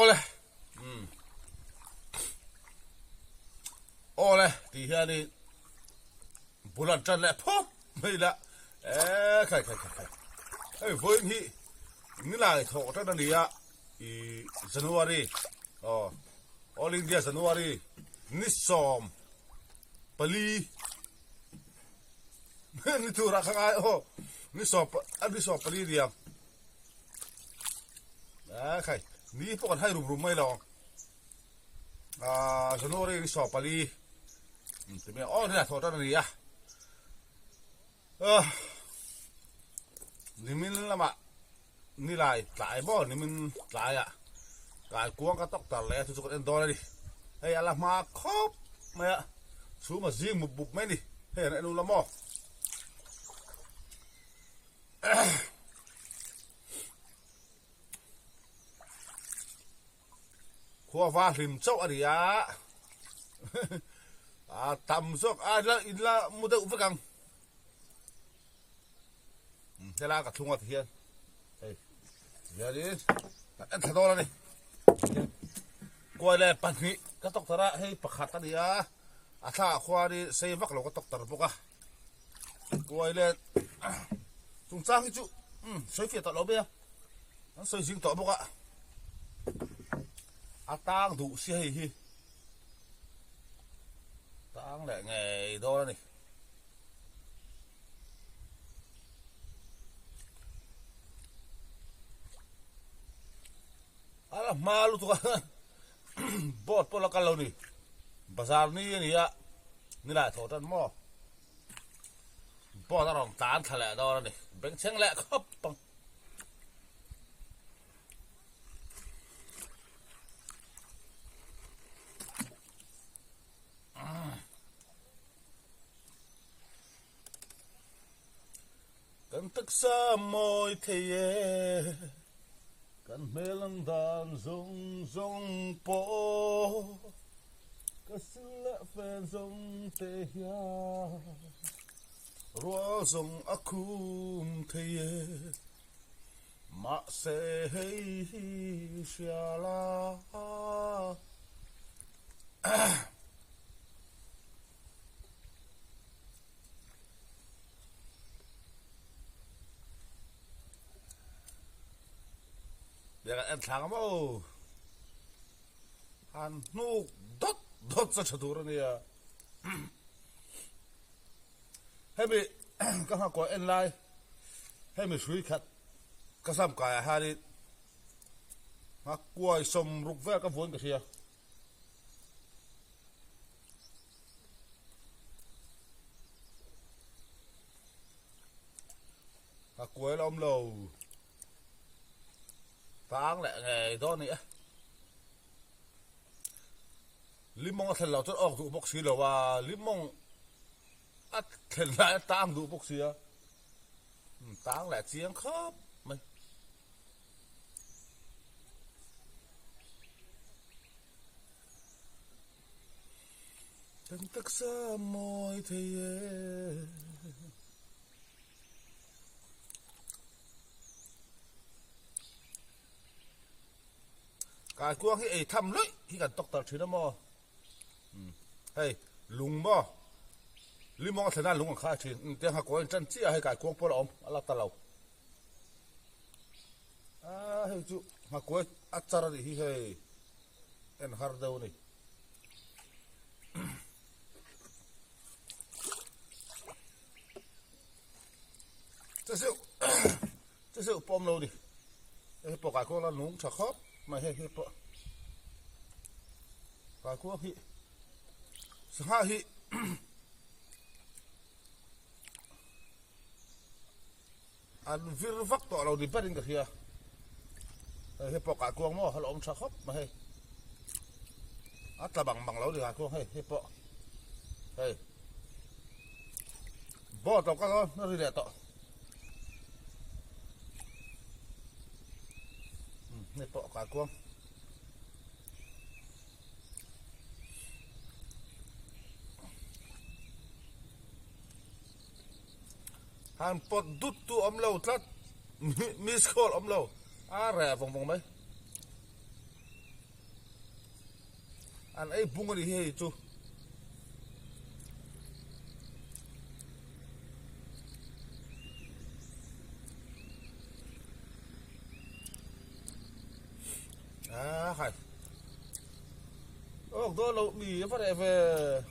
ole ole thì hiện đi bulan chân lại phốp vậy là khai với nhị như là thổ cho nó đi ạ January All India January nisom pali ni tu ra khai nisom pali đi à khai niพวกกันให้รุมๆไม่หรอกJanuary nisom pali thì mìnhนี่thổ cho nó đi àนี่มันละมานี่ลายบ่นี่มันลายอะลายกวางก็ตกตะแลทุกคนเอ็นดอร์เลยเฮ้ยอะไรมาครบไหมอะชูมาซิงบุบไหมนี่เฮ้ยนั่นนู่นละมั้งขัวฟ้าหิมโซ่อะไรอะทำซอกแล้วอินละมุดอุปกังเวลากับทุ่งว่าเทียนเฮ้ยเดี๋ยวนี้อันถนนนี่กวยเลยปันนี้ก็ตกตระให้ประคัตตันยาถ้าควานี่เซฟักเราก็ตกตระปุกะกวยเลยตรงจ้างที่จุสวยเฟียต่อเราเบี้ยสวยจริงต่อปุกะตั้งดูเสียฮีตั้งแหละไงโดนนี่malu tuh kan bot pola kalau nih pasar nih yaนี่แหละโถตันหม้อบ่อตรองตานทะเลดอนี่เป็นเชิงแหละครับปังกันตึกสามมอยเทียกันเมลังดานซงโปก็สิละแฟนซงเทียรัวซงอาคุมเทียมาเซฮีเชียลาเดี๋ยวกันทางมั้งฮันนูดดจะชัดดูระเนี่ยให้มีก็หากว่าเอ็นไลน์ให้มีช่วยขัดก็ซ้ำกายฮาริหากกวยสมรุกแวกก็วนกันเชียหากกวยล้อมโลตั้งแหละไงตอนนี้ลิมองเทลเราจะออกดูบ็อกซี่หรอว่าลิมองเทลเราตั้งดูบ็อกซี่ตั้งแหละเสียงครับมันตั้งตักสามมอยเทียการกวางที่ทำเลยที่กันตกตัดชื้นนะมอเฮ้ยลุงมอลิมองเสนาลุงกับข้าชื้นเดี๋ยวหากว่าจันเสียให้การกวางปลอมอะไรตะเราเฮ้ยจุหากว่าอัจฉริยะเฮ้ยเอ็นฮาร์ดเอานี่จะเสียปอมเราดิเฮ้ยปกการกวางเราหนุ่มชักครับไม่ให้ปะการกวางฮิสหฮิอันวิรฟักตัวเราดิบัดดิ้งกับเฮียให้ปะการกวางมั่วฮัลโหลชักครับไม่ให้อัตตาบังเราดิการกวางให้ปะเฮ้ยบ่ตกกันแล้วนั่นเรื่องต่อนี่ปะการกวางฮันปอดดุดตัวอมเหลาทัดมิสคอลอมเหลาอะไรฟงไหม an ai bunga ni hei chu hay ô đó lâu mì phát đẹp về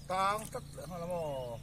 tang tất hay là mò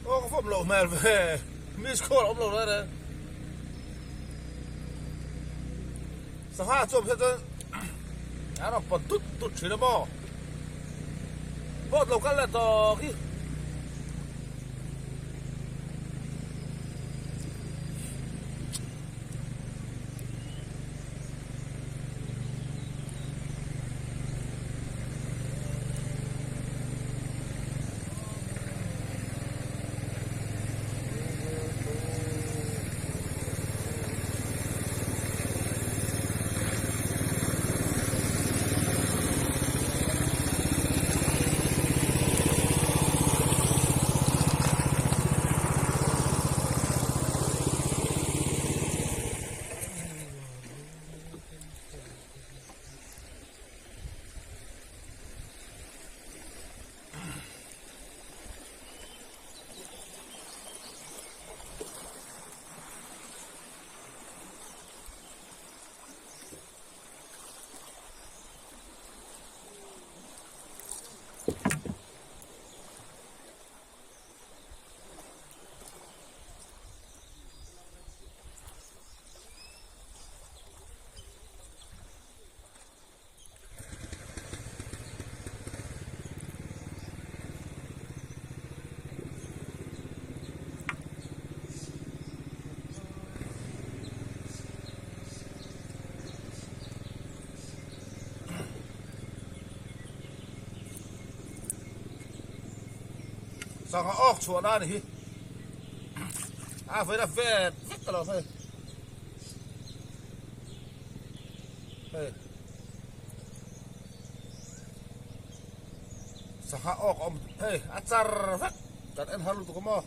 ô có phong lộ mèo về miss call ông lộ ra đấy sao ha chụp hết rồi nó còn tút tút chuyện đó mò bớt lộ cái là to khi sao họ óc chuột ra này phải là về vứt cái đó thôi sao họ óc ông achar vứt cần ăn halu tụi mò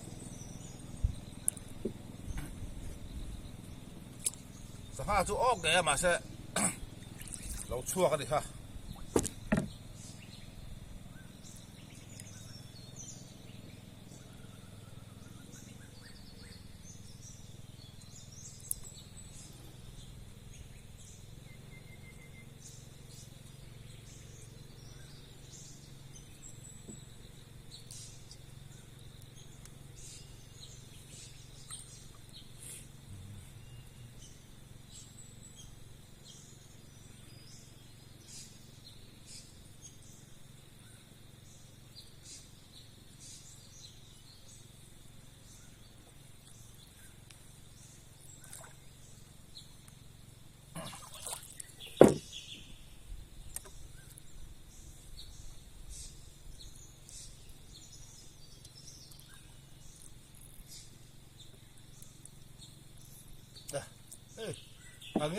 sao họ chú óc cái mà sẽ lâu chua cái đi ha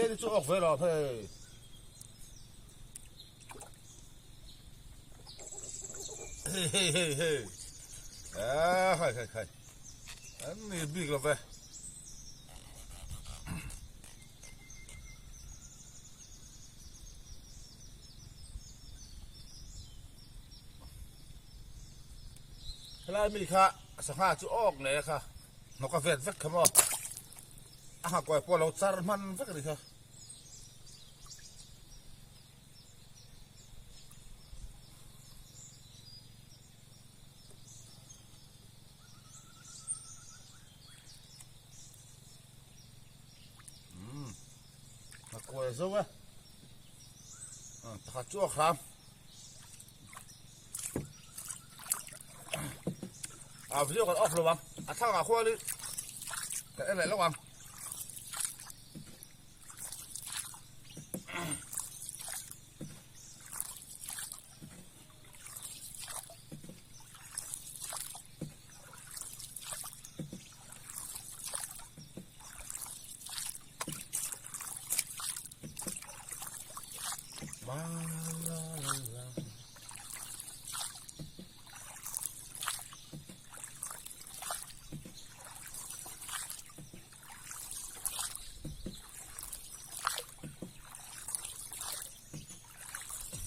nghe đi chỗ ốc về rồi thôi hay anh này bị rồi về lại mình khá sáng ha chỗ ốc này khá nó có vẹt vét không quay qua lâu char man vét cái gì khá เลยซุกอ่ะขัดจ้วครับวิดีโอกันออฟระวังทั้งขั้วนี่แต่อะไรระวัง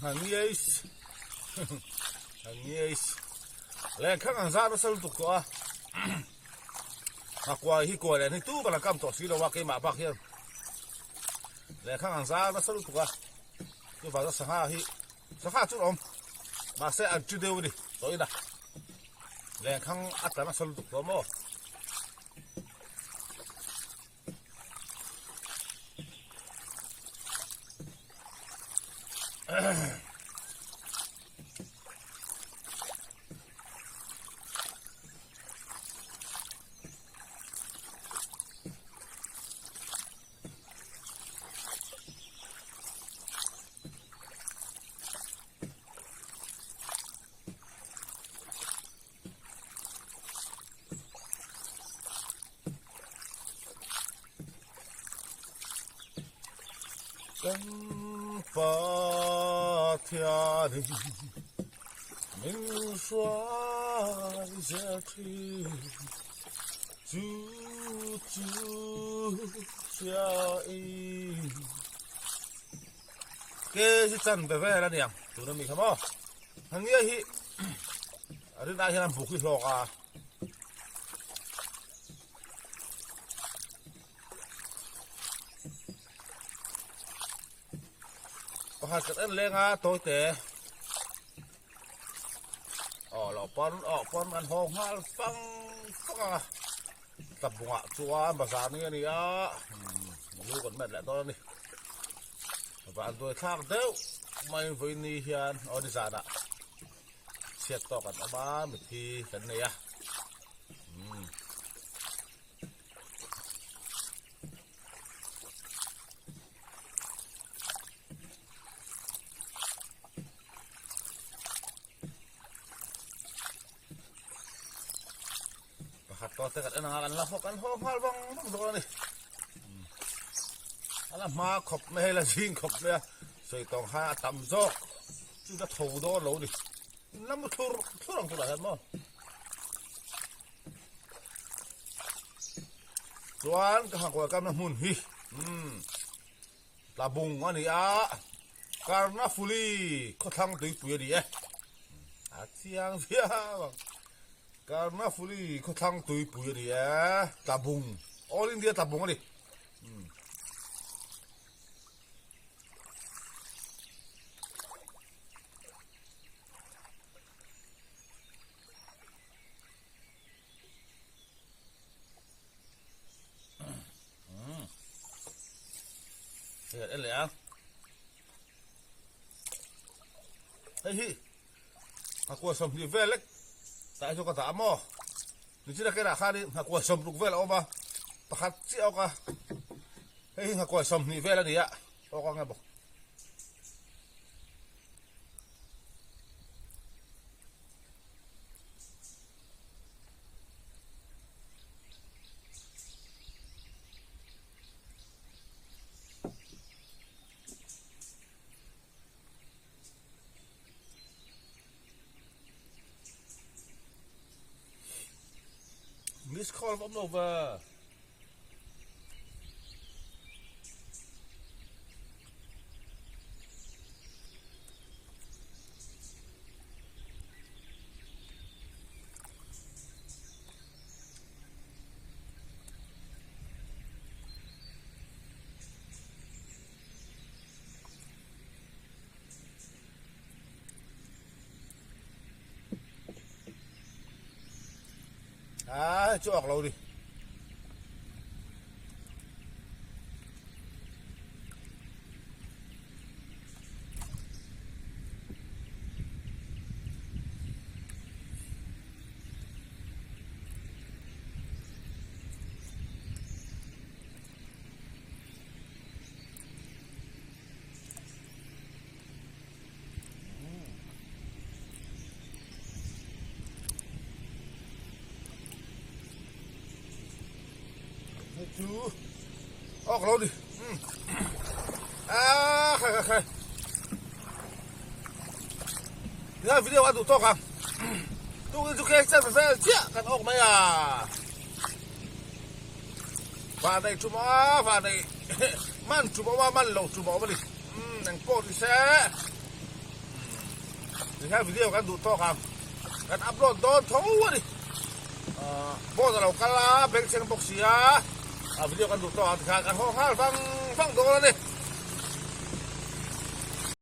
Hangies, hangies. Len khang ang zaro sa lutuk ko ah. Aqua hiko len itu bala kam to silo wa ke ma bak hian. Len khang ang zaro sa lutuk ah. Tu ba sa ha hi. Sa ha chu om. Ma se an chu deu ni. To ida. Len khang atama sa lutuk ko mo. Ba thiên minh xoay giờ thì chú cha y cái chân về về là niệm tụi nó mình không có thằng nghĩa hi ở đây làm buộc cái lọ à hạt cát lên à tôi té lọ pon ăn hong hal phăng à tập bunga chua bà già này à lưu còn mệt lại tôi đi và tôi thang đeo mày với ni hiền ở đi già đã xét to cả ba mệt thì cái này à to tekat enak lah kan hal bang doa ni alah ma khop me la jing khop me soi tong ha tam zo chu da thou do lo ni lam thurang tu la mo chuan ka ha ko kam na mun hi la bung ani a karna fuli ko thang tui pu ni e a chiang pia karena fuli ko thang tui pu ri ya tabung all india tabung ni Lihat ini ya. Hei, aku asam di velek. Tak juga tak amo. Di sini kira kali aku asam luk vel oma. Pakat si oka. Hei, aku asam ni vel ni ya. Oka ngabo. Miss call from over. Cho ọc lâu đi. จูออกเราดิใครนี่วิดีโออันดูโต๊ะครับตู้อินทุกเคสเป็นแฟนเชี่ยกันออกไหมฝ่าในจุมาฝ่าในมันจุมาว่ามันลงจุมาว่าดินังโป้ดิเซ่นี่วิดีโอกันดูโต๊ะครับกันอัพโหลดโดนท้องวะดิโบ้เรากันละเบงเชงบอกเสียวิดีโอกันดูโต๊ะกันห้องห้าฟังโดนเลย